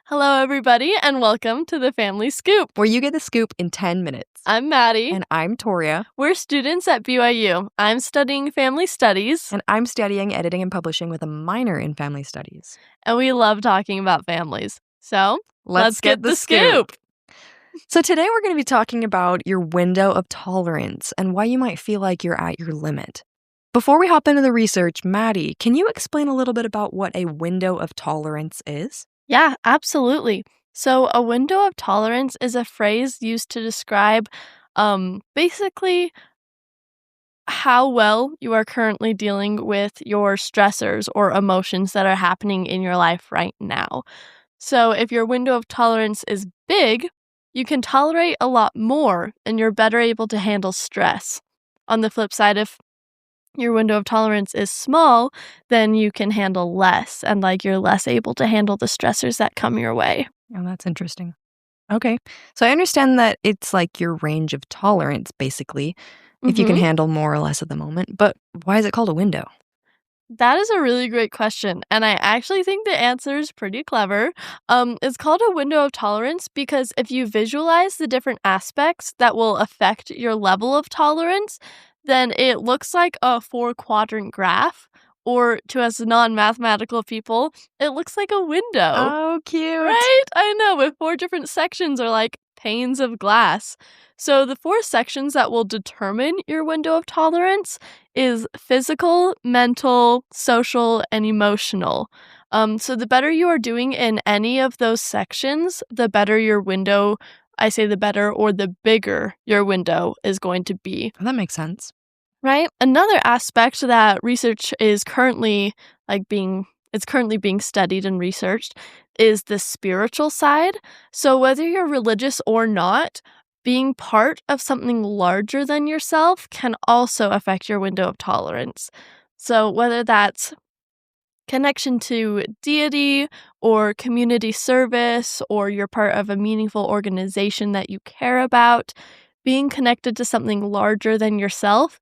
Hello, everybody, and welcome to the Family Scoop. Where you get the scoop in 10 minutes. I'm Maddie. And I'm Toria. We're students at BYU. I'm studying family studies. And I'm studying editing and publishing with a minor in family studies. And we love talking about families. So, let's get the scoop. So today we're going to be talking about your window of tolerance and why you might feel like you're at your limit. Before we hop into the research, Maddie, can you explain a little bit about what a window of tolerance is? Yeah, absolutely. So, a window of tolerance is a phrase used to describe basically how well you are currently dealing with your stressors or emotions that are happening in your life right now. So, if your window of tolerance is big, you can tolerate a lot more and you're better able to handle stress. On the flip side, if your window of tolerance is small, then you can handle less and you're less able to handle the stressors that come your way. Oh, that's interesting. Okay. So I understand that it's like your range of tolerance, basically, if you can handle more or less at the moment. But why is it called a window? That is a really great question, and I actually think the answer is pretty clever. It's called a window of tolerance because if you visualize the different aspects that will affect your level of tolerance, then it looks like a 4-quadrant graph, or to us non-mathematical people, it looks like a window. Oh, cute. Right? I know, with 4 different sections are like panes of glass. So the 4 sections that will determine your window of tolerance is physical, mental, social, and emotional. So the better you are doing in any of those sections, the better your window, I say the better or the bigger your window is going to be. That makes sense. Right? Another aspect that research is currently being studied and researched is the spiritual side. So whether you're religious or not, being part of something larger than yourself can also affect your window of tolerance. So whether that's connection to deity or community service, or you're part of a meaningful organization that you care about, being connected to something larger than yourself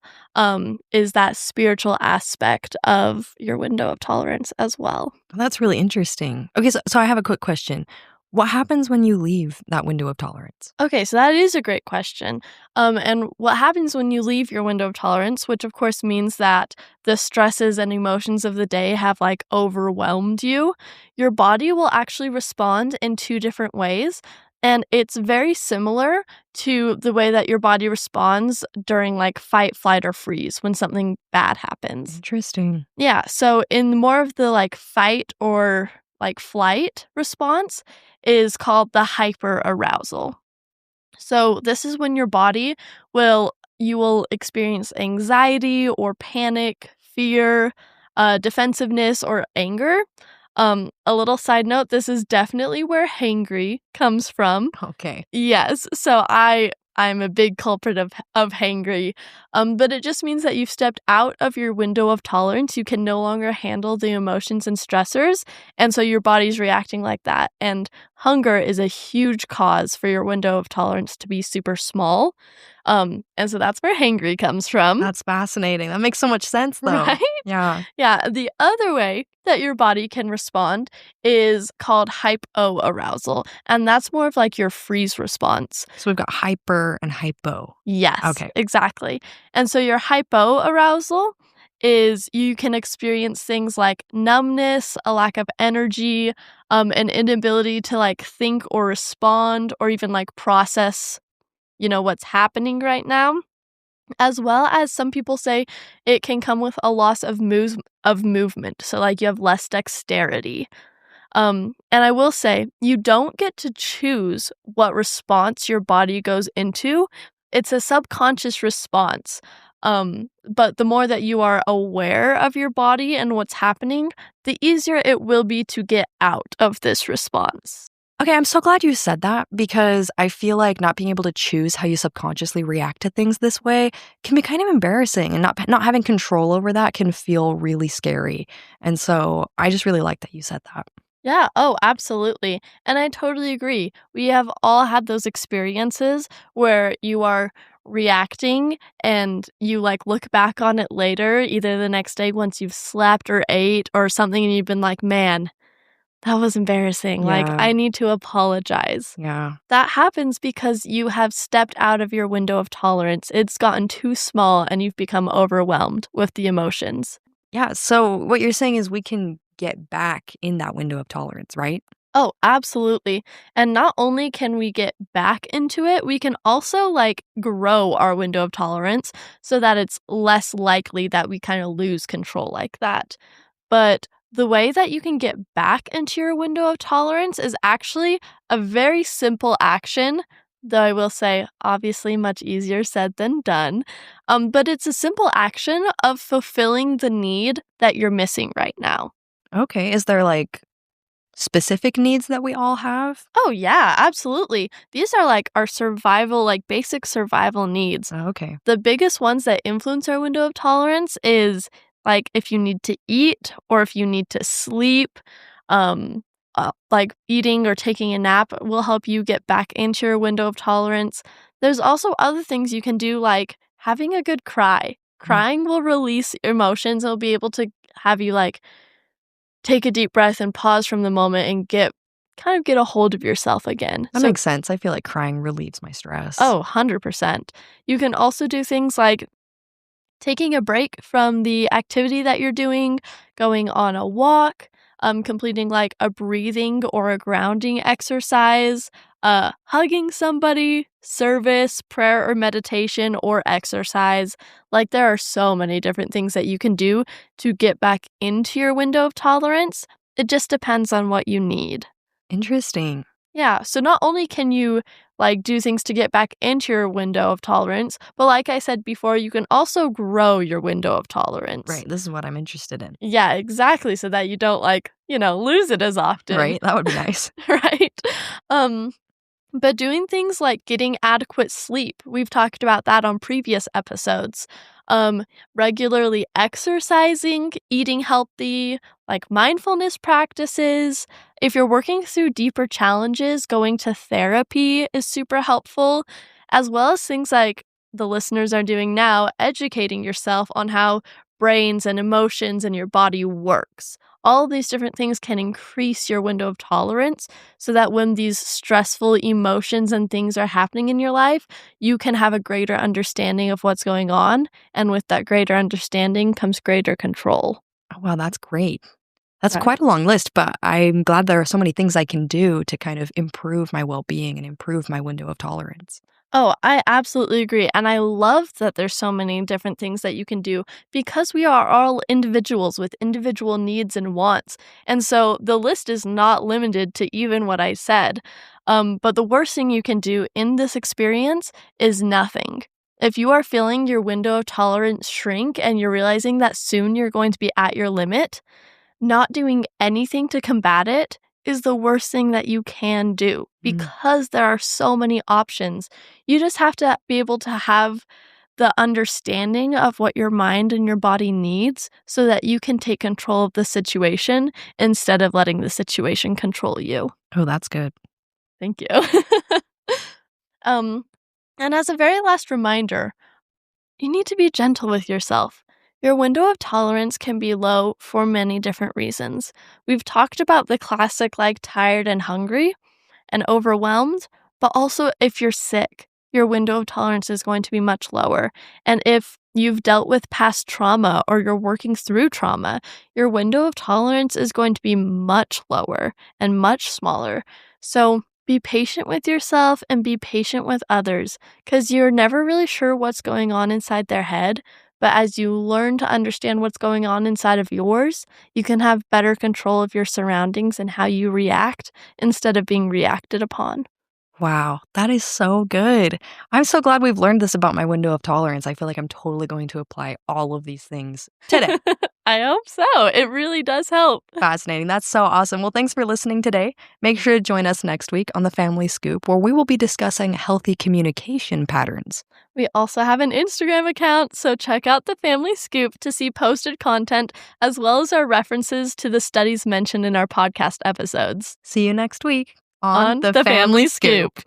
is that spiritual aspect of your window of tolerance as well. That's really interesting. Okay, so I have a quick question. What happens when you leave that window of tolerance? Okay, so that is a great question. And what happens when you leave your window of tolerance, which of course means that the stresses and emotions of the day have overwhelmed you, your body will actually respond in 2 different ways. And it's very similar to the way that your body responds during fight, flight, or freeze when something bad happens. Interesting. Yeah, so in more of the fight or flight response is called the hyperarousal. So this is when your body you will experience anxiety or panic, fear, defensiveness, or anger. A little side note, this is definitely where hangry comes from. Okay. Yes, so I'm a big culprit of hangry, but it just means that you've stepped out of your window of tolerance. You can no longer handle the emotions and stressors, and so your body's reacting like that. And hunger is a huge cause for your window of tolerance to be super small, and so that's where hangry comes from. That's fascinating. That makes so much sense, though. Right? Yeah. Yeah, the other way that your body can respond is called hypoarousal, and that's more of your freeze response. So we've got hyper and hypo. Yes, Okay. exactly. And so your hypoarousal is you can experience things like numbness, a lack of energy, an inability to think or respond or even process, what's happening right now. As well as some people say it can come with a loss of movement. So you have less dexterity. And I will say, you don't get to choose what response your body goes into. It's a subconscious response. But the more that you are aware of your body and what's happening, the easier it will be to get out of this response. Okay, I'm so glad you said that because I feel like not being able to choose how you subconsciously react to things this way can be kind of embarrassing, and not having control over that can feel really scary. And so I just really like that you said that. Yeah, oh, absolutely. And I totally agree. We have all had those experiences where you are reacting and you look back on it later, either the next day once you've slept or ate or something, and you've been like, man, That was embarrassing. Like, Yeah. I need to apologize. Yeah. That happens because you have stepped out of your window of tolerance. It's gotten too small and you've become overwhelmed with the emotions. Yeah. So what you're saying is we can get back in that window of tolerance, right? Oh, absolutely. And not only can we get back into it, we can also like grow our window of tolerance so that it's less likely that we kind of lose control like that. But the way that you can get back into your window of tolerance is actually a very simple action, though I will say, obviously, much easier said than done. But it's a simple action of fulfilling the need that you're missing right now. Okay. Is there like specific needs that we all have? Oh, yeah, absolutely. These are like our survival, like basic survival needs. Oh, okay. The biggest ones that influence our window of tolerance is like if you need to eat or if you need to sleep. Um, like eating or taking a nap will help you get back into your window of tolerance. There's also other things you can do, like having a good cry. Mm. Crying will release emotions. It'll be able to have you like take a deep breath and pause from the moment and get a hold of yourself again. That So, makes sense. I feel like crying relieves my stress. oh, 100%. You can also do things like taking a break from the activity that you're doing, going on a walk, completing like a breathing or a grounding exercise, hugging somebody, service, prayer or meditation, or exercise. Like, there are so many different things that you can do to get back into your window of tolerance. It just depends on what you need. Interesting. Yeah, so not only can you like do things to get back into your window of tolerance, but like I said before, you can also grow your window of tolerance. Right. This is what I'm interested in. Yeah, exactly, so that you don't like, lose it as often. Right? That would be nice. Right? Um but doing things like getting adequate sleep, we've talked about that on previous episodes. Um, Regularly exercising, eating healthy, like mindfulness practices. If you're working through deeper challenges, going to therapy is super helpful, as well as things like the listeners are doing now, educating yourself on how brains and emotions and your body works. All of these different things can increase your window of tolerance so that when these stressful emotions and things are happening in your life, you can have a greater understanding of what's going on. And with that greater understanding comes greater control. Oh, wow, that's great. That's Right. quite a long list, but I'm glad there are so many things I can do to kind of improve my well being and improve my window of tolerance. Oh, I absolutely agree. And I love that there's so many different things that you can do because we are all individuals with individual needs and wants. And so the list is not limited to even what I said. But the worst thing you can do in this experience is nothing. If you are feeling your window of tolerance shrink and you're realizing that soon you're going to be at your limit, not doing anything to combat it is the worst thing that you can do because there are so many options. You just have to be able to have the understanding of what your mind and your body needs so that you can take control of the situation instead of letting the situation control you. Oh, that's good. Thank you. um, and as a very last reminder, you need to be gentle with yourself. Your window of tolerance can be low for many different reasons. We've talked about the classic like tired and hungry and overwhelmed, but also if you're sick, your window of tolerance is going to be much lower. And if you've dealt with past trauma or you're working through trauma, your window of tolerance is going to be much lower and much smaller. So be patient with yourself and be patient with others because you're never really sure what's going on inside their head. But as you learn to understand what's going on inside of yours, you can have better control of your surroundings and how you react instead of being reacted upon. Wow, that is so good. I'm so glad we've learned this about my window of tolerance. I feel like I'm totally going to apply all of these things today. I hope so. It really does help. Fascinating. That's so awesome. Well, thanks for listening today. Make sure to join us next week on The Family Scoop, where we will be discussing healthy communication patterns. We also have an Instagram account, so check out the Family Scoop to see posted content as well as our references to the studies mentioned in our podcast episodes. See you next week On The Family Scoop.